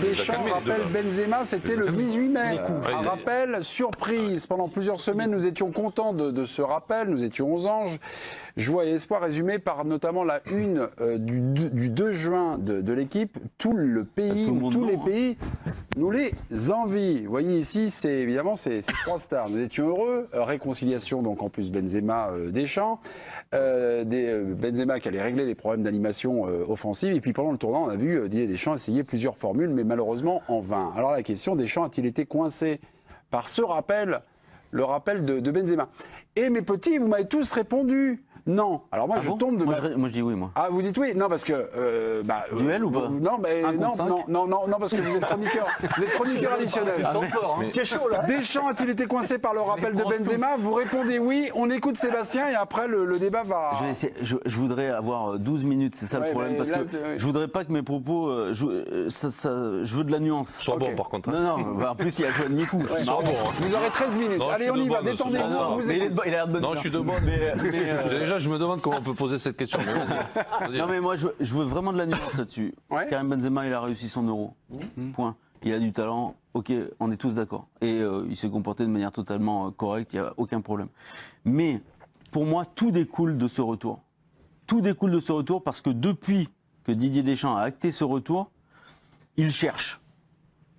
Deschamps rappelle Benzema, c'était le 18 mai. Un rappel surprise. Pendant plusieurs semaines, nous étions contents de ce rappel, nous étions aux anges. Joie et espoir résumé par notamment la une du 2 juin de l'équipe. Tous les pays nous les envient. Vous voyez ici, c'est évidemment ces trois stars. Nous étions heureux. Réconciliation donc en plus Benzema Deschamps. Benzema qui allait régler les problèmes d'animation offensive. Et puis pendant le tournoi, on a vu Didier Deschamps essayer plusieurs formules, mais malheureusement en vain. Alors la question, Deschamps a-t-il été coincé par ce rappel, le rappel de Benzema? Et mes petits, vous m'avez tous répondu. Non. Alors moi, je tombe de moi, je dis oui, moi. Ah, vous dites oui? Non, parce que... Duel ou pas? Non, mais non, parce que vous êtes chroniqueur. Vous êtes chroniqueur additionnel. C'est chaud, là. Deschamps a-t-il été coincé par le rappel de Benzema? Vous répondez oui. On écoute Sébastien et après, le débat va... Je voudrais avoir 12 minutes, c'est ça le problème, parce que je voudrais pas que mes propos... je veux de la nuance. Sois bon, par contre. Non, en plus, il y a Joanne Nicou. Sois bon. Vous aurez 13 minutes. Allez, on y va. Détendez-vous. Il a l'air de bonne. Non, je suis de bonne. Déjà, je me demande comment on peut poser cette question. Mais vas-y. Non, mais moi, je veux vraiment de la nuance là-dessus. Ouais. Karim Benzema, il a réussi son Euro. Point. Il a du talent. Ok, on est tous d'accord. Et il s'est comporté de manière totalement correcte. Il n'y a aucun problème. Mais pour moi, tout découle de ce retour. Tout découle de ce retour parce que depuis que Didier Deschamps a acté ce retour, il cherche.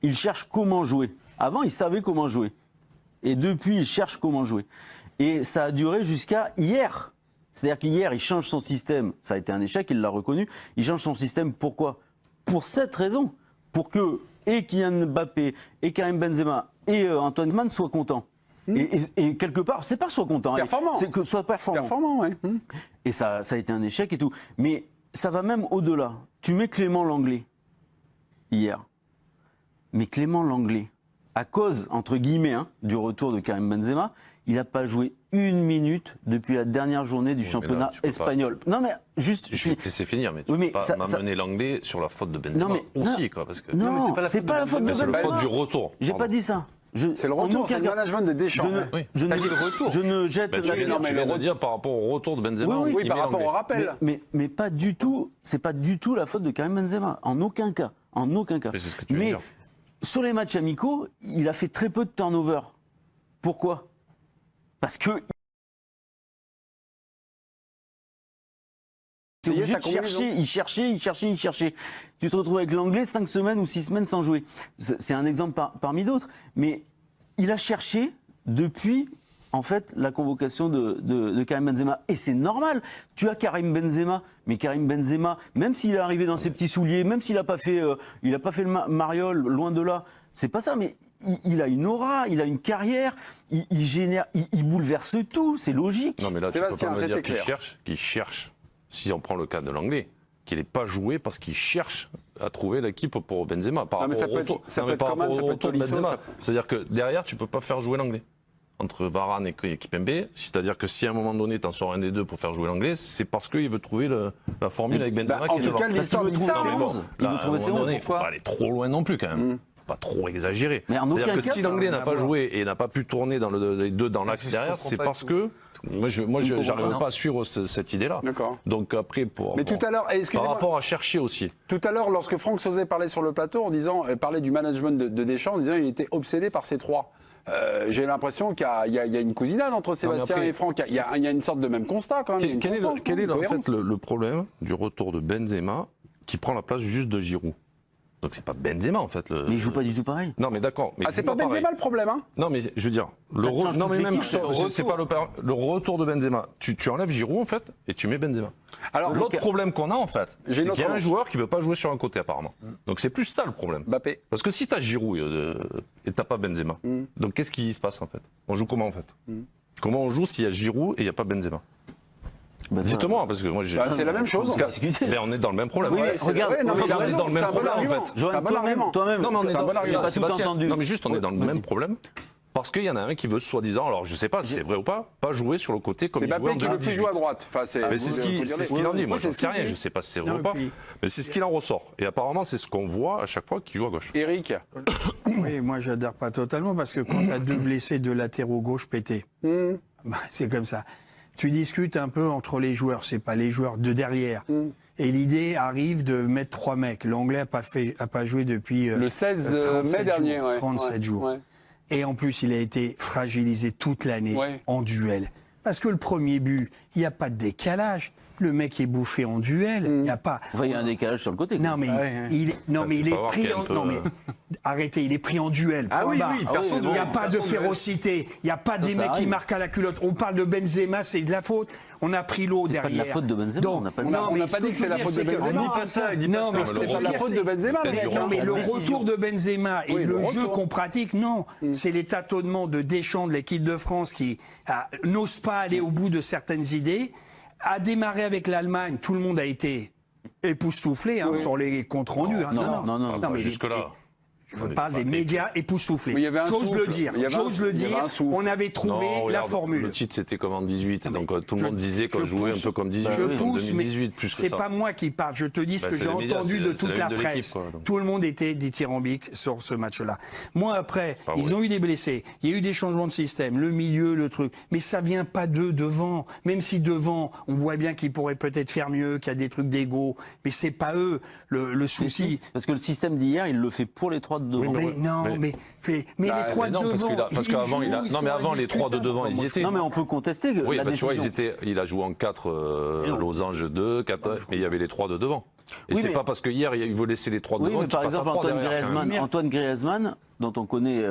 Il cherche comment jouer. Avant, il savait comment jouer. Et depuis, il cherche comment jouer. Et ça a duré jusqu'à hier. C'est-à-dire qu'hier, il change son système. Ça a été un échec, il l'a reconnu. Il change son système, pourquoi? Pour cette raison. Pour que et Kylian Mbappé, et Karim Benzema, et Antoine Griezmann soient contents. Et quelque part, c'est pas soit content. Performant. C'est que soit performant. Performant, oui. Et ça a été un échec et tout. Mais ça va même au-delà. Tu mets Clément Langlais, hier. Mais Clément Langlais, à cause, entre guillemets, du retour de Karim Benzema, il n'a pas joué une minute depuis la dernière journée du championnat espagnol. Non, mais juste... Je vais te laisser finir, mais tu oui, mais peux pas m'amener l'anglais sur la faute de Benzema aussi, quoi. Parce que... Non, c'est pas la faute de Benzema. C'est la faute du retour. J'ai pas dit ça. C'est le retour, c'est le management de Deschamps. Je ne jette... Tu viens de dire par rapport au retour de Benzema. Oui, par rapport au rappel. Mais pas du tout, c'est pas du tout la faute de Karim Benzema. En aucun cas. En aucun cas. Mais c'est ce que tu veux dire. Sur les matchs amicaux, il a fait très peu de turnover. Pourquoi? Parce que il cherchait. Tu te retrouves avec l'anglais 5 semaines ou 6 semaines sans jouer. C'est un exemple parmi d'autres. Mais il a cherché depuis, en fait, la convocation de Karim Benzema. Et c'est normal. Tu as Karim Benzema, mais Karim Benzema, même s'il est arrivé dans ses petits souliers, même s'il n'a pas fait, le mariole, loin de là, c'est pas ça, mais il a une aura, il a une carrière, il génère, il bouleverse tout, c'est logique. Non, mais là, tu peux pas me dire qu'il cherche, si on prend le cas de l'anglais, qu'il n'ait pas joué parce qu'il cherche à trouver l'équipe pour Benzema. Par rapport au retour de Benzema. C'est-à-dire que derrière, tu ne peux pas faire jouer l'anglais. Entre Varane et Kimpembe, c'est-à-dire que si à un moment donné tu en sors un des deux pour faire jouer l'anglais, c'est parce qu'il veut trouver la formule avec Benzema. En tout cas, l'histoire dit ça. Il veut trouver ses 11. Il ne faut pas aller trop loin non plus quand même. Pas trop exagéré. C'est-à-dire que si l'anglais n'a pas joué et n'a pas pu tourner les deux dans l'axe derrière, c'est parce que moi je n'arrive pas à suivre cette idée-là. D'accord. Donc après, tout à l'heure, par rapport à chercher aussi. Tout à l'heure, lorsque Franck Sauzet parlait sur le plateau parlait du management de Deschamps, en disant qu'il était obsédé par ces trois. J'ai l'impression qu'il y a une cousinade entre Sébastien et Franck. Il y a une sorte de même constat quand même. Quel est en fait le problème du retour de Benzema qui prend la place juste de Giroud? Donc c'est pas Benzema en fait. Mais il joue pas du tout pareil. Non mais d'accord. C'est pas Benzema le problème, hein? Non mais je veux dire, c'est pas le retour de Benzema. Tu enlèves Giroud en fait et tu mets Benzema. Alors l'autre problème qu'on a en fait, c'est qu'il y a un joueur qui veut pas jouer sur un côté apparemment. Donc c'est plus ça le problème. Mbappé. Parce que si t'as Giroud et t'as pas Benzema, donc qu'est-ce qui se passe en fait? On joue comment en fait? Comment on joue s'il y a Giroud et il n'y a pas Benzema? Dites-moi, parce que moi j'ai. C'est la même chose. Mais on est dans le même problème. Oui, regarde, on est dans le même problème en fait. Toi-même. Non, mais on est dans j'ai pas tout entendu. Non, mais juste on est dans le même problème. Parce qu'il y en a un qui veut soi-disant, alors je sais pas si c'est vrai ou pas jouer sur le côté comme il jouait en 2018. C'est Mbappé qui veut plus jouer à droite. Mais c'est ce qu'il en dit. Moi je ne sais rien, je sais pas si c'est vrai ou pas. Mais c'est ce qu'il en ressort. Et apparemment c'est ce qu'on voit à chaque fois qu'il joue à gauche. Eric. Oui, moi j'adhère pas totalement parce que quand tu as deux blessés de latéraux gauche pétés, c'est comme ça. Tu discutes un peu entre les joueurs, c'est pas les joueurs de derrière. Et l'idée arrive de mettre 3 mecs. L'Anglais a pas joué depuis le 16 mai dernier, 37 jours. Ouais. Et en plus, il a été fragilisé toute l'année en duel. Parce que le premier but, il n'y a pas de décalage. Le mec est bouffé en duel, il n'y a pas. Enfin, il y a un décalage sur le côté. Non, mais il est pris en. Non, mais arrêtez, il est pris en duel. Ah oui, personne. Il n'y a pas de férocité, il n'y a pas des mecs qui marquent à la culotte. On parle de Benzema, c'est de la faute. On a pris l'eau derrière. C'est pas de la faute de Benzema. Donc, on n'a pas dit que c'est la faute de Benzema. On dit pas ça. Non, mais c'est pas la faute de Benzema. Non, mais le retour de Benzema et le jeu qu'on pratique, non. C'est les tâtonnements de Deschamps de l'équipe de France qui n'osent pas aller au bout de certaines idées. A démarré avec l'Allemagne, tout le monde a été époustouflé sur les comptes rendus. Non, mais jusque-là. Je parle des médias époustouflés. J'ose le dire. On avait trouvé la formule. Le titre, c'était comme en 18. Donc tout le monde disait qu'on jouait un peu comme 18. Je pousse, mais c'est pas moi qui parle. Je te dis ce que j'ai entendu de toute la presse. Tout le monde était dithyrambique sur ce match-là. Moi, après, ils ont eu des blessés. Il y a eu des changements de système. Le milieu, le truc. Mais ça vient pas d'eux devant. Même si devant, on voit bien qu'ils pourraient peut-être faire mieux, qu'il y a des trucs d'ego. Mais c'est pas eux le souci. Parce que le système d'hier, il le fait pour les 3 de devant. Mais les 3 de devant. Parce qu'avant, avant, les 3 de devant, ils y étaient. Non, mais on peut contester la décision. Tu vois, il a joué en 4 losanges 2, 4, mais il y avait les 3 de devant. Et c'est pas parce que hier, il veut laisser les 3 de devant. Mais par exemple, Antoine Griezmann, dont on connaît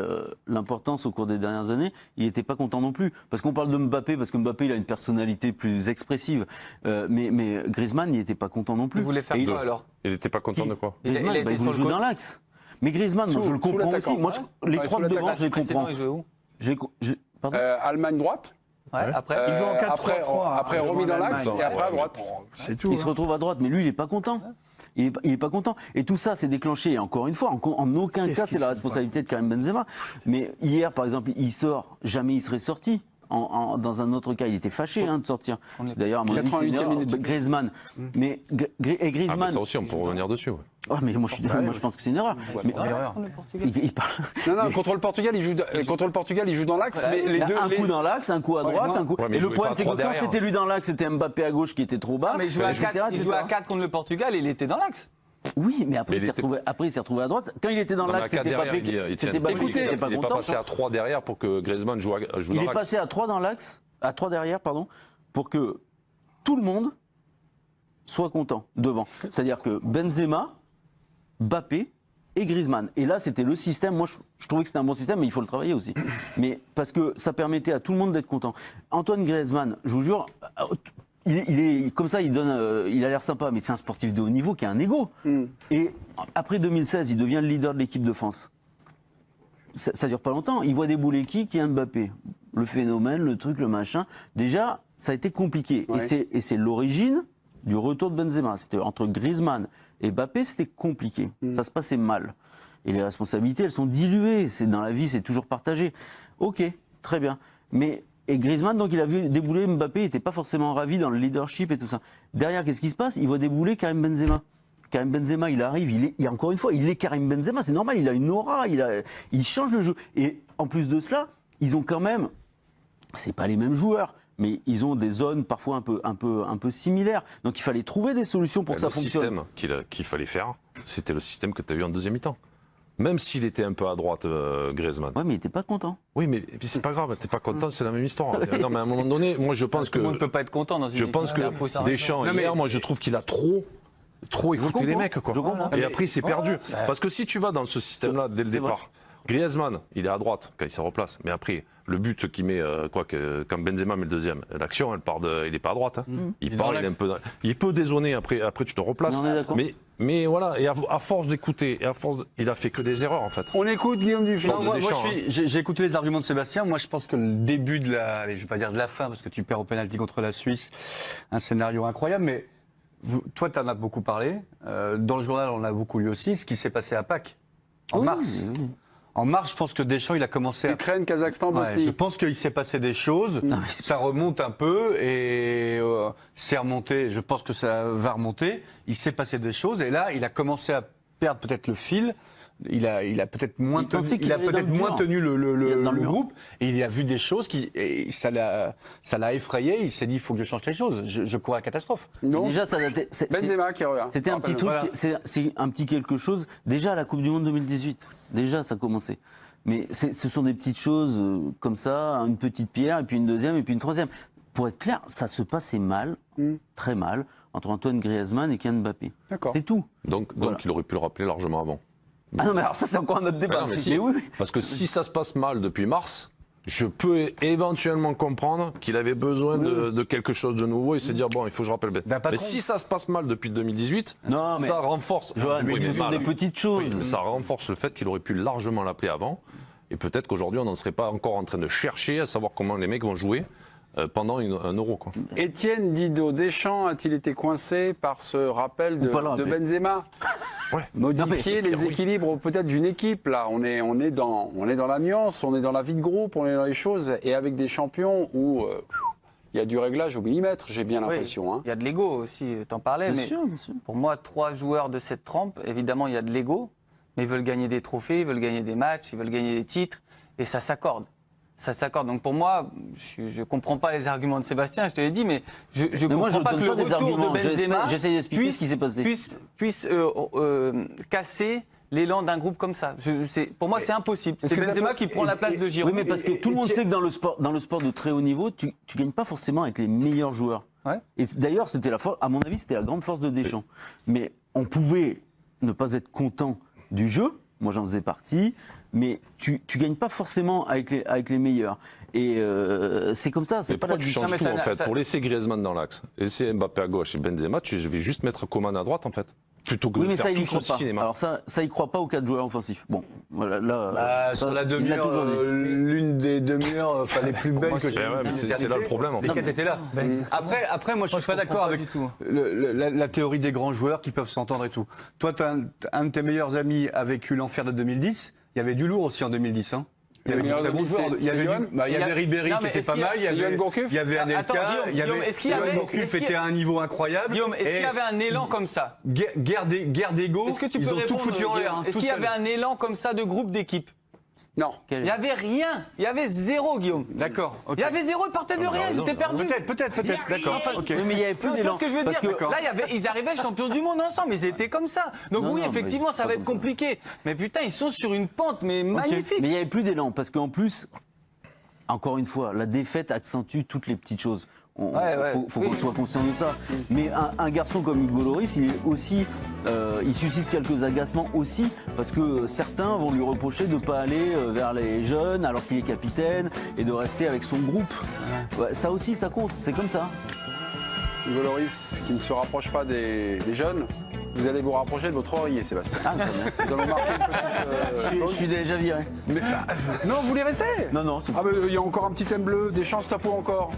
l'importance au cours des dernières années, il n'était pas content non plus. Parce qu'on parle de Mbappé, parce que Mbappé, il a une personnalité plus expressive. Mais Griezmann, il n'était pas content non plus. Il voulait faire quoi alors? Il n'était pas content de quoi? Griezmann, il voulait jouer dans l'axe. Mais Griezmann, moi, je le comprends aussi. Moi, les 3 de devant, je les comprends. Il jouait où? Pardon Allemagne droite. Après, il joue en 4-3-3. Après remis dans l'axe et après à droite. C'est tout. Il se retrouve à droite, mais lui, il n'est pas content. Il est pas content. Et tout ça, c'est déclenché, et encore une fois, en aucun cas, c'est la responsabilité de Karim Benzema. Mais hier, par exemple, il sort, jamais il serait sorti. Dans un autre cas, il était fâché de sortir. D'ailleurs, à mon avis, c'est une erreur. Griezmann. Mais Griezmann. Ça aussi, on peut revenir dessus. Ah, mais moi, je pense que c'est une erreur. Il parle. Non, contre le Portugal, il joue dans l'axe. Mais les deux, un coup dans l'axe, un coup à droite, un coup. Et le problème, c'est que quand c'était lui dans l'axe, c'était Mbappé à gauche qui était trop bas. Mais il jouait à 4 contre le Portugal, il était dans l'axe. Oui, mais après, il s'est retrouvé à droite. Quand il était dans l'axe, c'était Mbappé qui était pas content. Il n'est pas passé à 3 derrière pour que Griezmann joue dans l'axe. Il est passé à 3 dans l'axe, à 3 derrière, pardon, pour que tout le monde soit content devant. C'est-à-dire que Benzema, Mbappé et Griezmann. Et là, c'était le système. Moi, je trouvais que c'était un bon système, mais il faut le travailler aussi. Mais parce que ça permettait à tout le monde d'être content. Antoine Griezmann, je vous jure. Il est comme ça, il a l'air sympa, mais c'est un sportif de haut niveau qui a un ego. Et après 2016, il devient le leader de l'équipe de France. Ça dure pas longtemps. Il voit débouler qui est Mbappé. Le phénomène, le truc, le machin. Déjà, ça a été compliqué. Ouais. Et c'est l'origine du retour de Benzema. C'était entre Griezmann et Mbappé, c'était compliqué. Ça se passait mal. Et les responsabilités, elles sont diluées. C'est dans la vie, c'est toujours partagé. Ok, très bien. Et Griezmann, donc il a vu débouler Mbappé, il n'était pas forcément ravi dans le leadership et tout ça. Derrière, qu'est-ce qui se passe? Il voit débouler Karim Benzema. Karim Benzema, il arrive, encore une fois, il est Karim Benzema, c'est normal, il a une aura, il change le jeu. Et en plus de cela, ils ont quand même, c'est pas les mêmes joueurs, mais ils ont des zones parfois un peu similaires. Donc il fallait trouver des solutions pour que ça fonctionne. Le système qu'il fallait faire, c'était le système que tu as eu en deuxième mi-temps. Même s'il était un peu à droite, Griezmann. Ouais, mais il n'était pas content. Oui, mais c'est pas grave, t'es pas content, c'est la même histoire. Non, mais à un moment donné, moi je pense que. Tout le monde ne peut pas être content dans une équipe. Je pense que Deschamps, hier, moi je trouve qu'il a trop écouté les mecs, quoi. Et après, il s'est perdu. Parce que si tu vas dans ce système-là dès le départ, Griezmann, il est à droite quand il se replace. Mais après, le but qu'il met, quand Benzema met le deuxième, l'action, il n'est pas à droite. Il peut dézonner, après tu te replaces. Mais voilà, et à force d'écouter, il a fait que des erreurs en fait. On écoute Guillaume Dufay. J'ai écouté les arguments de Sébastien. Moi, je pense que le début je vais pas dire de la fin, parce que tu perds au pénalty contre la Suisse, un scénario incroyable, mais toi, tu en as beaucoup parlé. Dans le journal, on a beaucoup lu aussi. Ce qui s'est passé à Pâques, en mars. Oui. En mars, je pense que Deschamps, il a commencé Ukraine, Kazakhstan, Bosnie. Je pense qu'il s'est passé des choses. Ça remonte un peu et c'est remonté. Je pense que ça va remonter. Il s'est passé des choses et là, il a commencé à perdre peut-être le fil il a peut-être moins tenu le groupe et il a vu des choses et ça l'a effrayé. Il s'est dit il faut que je change les choses. Je cours à la catastrophe. Non. Déjà, Benzema qui revient. C'était un petit truc, c'est un petit quelque chose. Déjà à la Coupe du Monde 2018, déjà ça commençait. Mais ce sont des petites choses comme ça, une petite pierre et puis une deuxième et puis une troisième. Pour être clair, ça se passait mal, très mal, entre Antoine Griezmann et Kylian Mbappé. C'est tout. Donc il aurait pu le rappeler largement avant. Ah non, mais alors ça, c'est encore un autre débat. Mais oui. Parce que si ça se passe mal depuis mars, je peux éventuellement comprendre qu'il avait besoin de quelque chose de nouveau et se dire, bon, il faut que je rappelle. Mais si ça se passe mal depuis 2018, ça renforce. Ce sont des petites choses. Oui, mais ça renforce le fait qu'il aurait pu largement l'appeler avant. Et peut-être qu'aujourd'hui, on n'en serait pas encore en train de chercher à savoir comment les mecs vont jouer pendant un euro. Quoi. Étienne Didot, Deschamps a-t-il été coincé par ce rappel de Benzema? Modifier les équilibres peut-être d'une équipe. Là, on est dans la nuance, on est dans la vie de groupe, on est dans les choses. Et avec des champions où il y a du réglage au millimètre, j'ai bien l'impression. Il y a de l'ego aussi, t'en parlais. Bien sûr. Pour moi, 3 joueurs de cette trempe, évidemment, il y a de l'ego. Mais ils veulent gagner des trophées, ils veulent gagner des matchs, ils veulent gagner des titres. Et ça s'accorde. Donc pour moi, je ne comprends pas les arguments de Sébastien, je te l'ai dit, mais je ne comprends pas que le retour de Benzema puisse casser l'élan d'un groupe comme ça. Pour moi, c'est impossible. C'est Benzema qui prend la place de Giroud. Oui, mais parce que tout le monde sait que dans le sport de très haut niveau, tu ne gagnes pas forcément avec les meilleurs joueurs. Ouais. Et d'ailleurs, à mon avis, c'était la grande force de Deschamps. Mais on pouvait ne pas être content du jeu. Moi, j'en faisais partie. Mais tu gagnes pas forcément avec les meilleurs. Et c'est comme ça, c'est pas la différence. Tu changes tout, en fait. Pour laisser Griezmann dans l'axe, laisser Mbappé à gauche et Benzema, je vais juste mettre Coman à droite, en fait. Plutôt que de faire tout sur le cinéma. Alors ça, il croit pas aux 4 joueurs offensifs. Bon, voilà, là... sur la demi-heure, l'une des demi-heures les plus belles que j'ai vues. C'est là le problème, en fait. Les 4 étaient là. Après, moi, je suis pas d'accord avec la théorie des grands joueurs qui peuvent s'entendre et tout. Toi, un de tes meilleurs amis a vécu l'enfer de 2010. Il y avait du lourd aussi en 2010. Hein. Il y avait de très bons joueurs. Il y avait Ribéry qui était pas mal. Il y avait Anelka. Yoann Gourcuff était à un niveau incroyable. Guillaume, est-ce qu'il y avait un élan comme ça? Guerre d'ego. Ils ont tout foutu en l'air. Est-ce qu'il y avait un élan comme ça de groupe d'équipe? Non. Il n'y avait rien. Il y avait zéro, Guillaume. D'accord. Il y avait zéro, ils partaient de rien. Ils étaient perdus. Peut-être. D'accord. Mais il y avait plus d'élan. Ce que je veux dire, là, ils arrivaient champions du monde ensemble. Ils étaient comme ça. Donc oui, effectivement, ça va être compliqué. Mais putain, ils sont sur une pente, mais magnifique. Mais il n'y avait plus d'élan parce qu'en plus, encore une fois, la défaite accentue toutes les petites choses. Faut qu'on soit conscient de ça. Mais un garçon comme Hugo Lloris, il est aussi, il suscite quelques agacements aussi, parce que certains vont lui reprocher de ne pas aller vers les jeunes alors qu'il est capitaine et de rester avec son groupe. Ça aussi, ça compte. C'est comme ça. Hugo Lloris, qui ne se rapproche pas des jeunes. Vous allez vous rapprocher de votre oreiller, Sébastien. Ah, très bien. Nous allons marquer une petite... Je suis déjà viré. Mais, non, vous voulez rester? Non. Ah, mais il y a encore un petit thème bleu, des chances tapeau encore.